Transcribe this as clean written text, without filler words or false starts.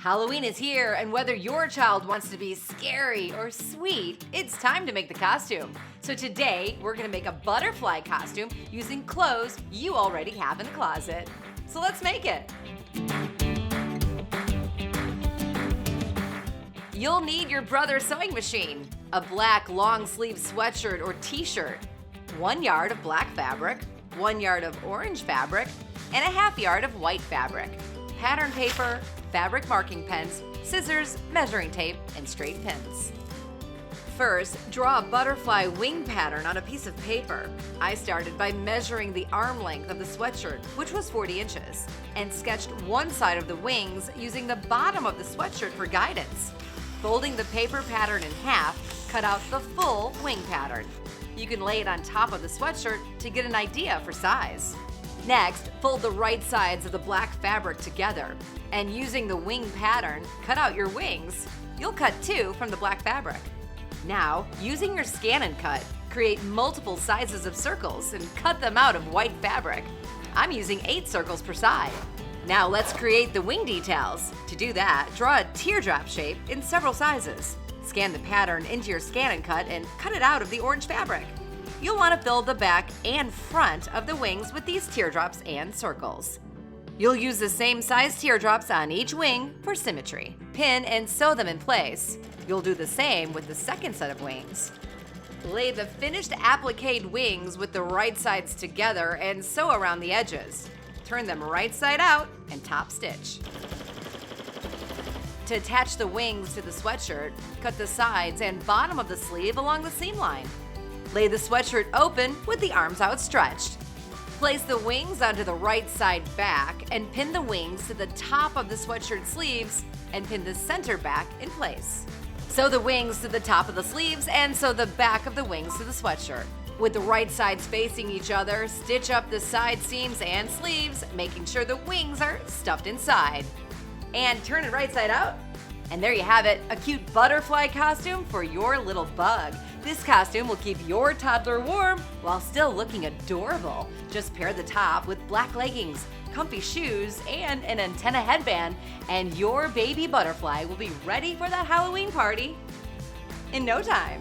Halloween is here, and whether your child wants to be scary or sweet, it's time to make the costume. So today, we're gonna make a butterfly costume using clothes you already have in the closet. So let's make it. You'll need your brother's sewing machine, a black long sleeve sweatshirt or t-shirt, 1 yard of black fabric, 1 yard of orange fabric, and a half yard of white fabric, pattern paper, fabric marking pens, scissors, measuring tape, and straight pins. First, draw a butterfly wing pattern on a piece of paper. I started by measuring the arm length of the sweatshirt, which was 40 inches, and sketched one side of the wings using the bottom of the sweatshirt for guidance. Folding the paper pattern in half, cut out the full wing pattern. You can lay it on top of the sweatshirt to get an idea for size. Next, fold the right sides of the black fabric together, and using the wing pattern, cut out your wings. You'll cut 2 from the black fabric. Now, using your scan and cut, create multiple sizes of circles and cut them out of white fabric. I'm using 8 circles per side. Now let's create the wing details. To do that, draw a teardrop shape in several sizes. Scan the pattern into your scan and cut it out of the orange fabric. You'll want to fill the back and front of the wings with these teardrops and circles. You'll use the same size teardrops on each wing for symmetry. Pin and sew them in place. You'll do the same with the second set of wings. Lay the finished appliqued wings with the right sides together and sew around the edges. Turn them right side out and top stitch. To attach the wings to the sweatshirt, cut the sides and bottom of the sleeve along the seam line. Lay the sweatshirt open with the arms outstretched. Place the wings onto the right side back and pin the wings to the top of the sweatshirt sleeves and pin the center back in place. Sew the wings to the top of the sleeves and sew the back of the wings to the sweatshirt. With the right sides facing each other, stitch up the side seams and sleeves, making sure the wings are stuffed inside. And turn it right side out. And there you have it, a cute butterfly costume for your little bug. This costume will keep your toddler warm while still looking adorable. Just pair the top with black leggings, comfy shoes, and an antenna headband, and your baby butterfly will be ready for that Halloween party in no time.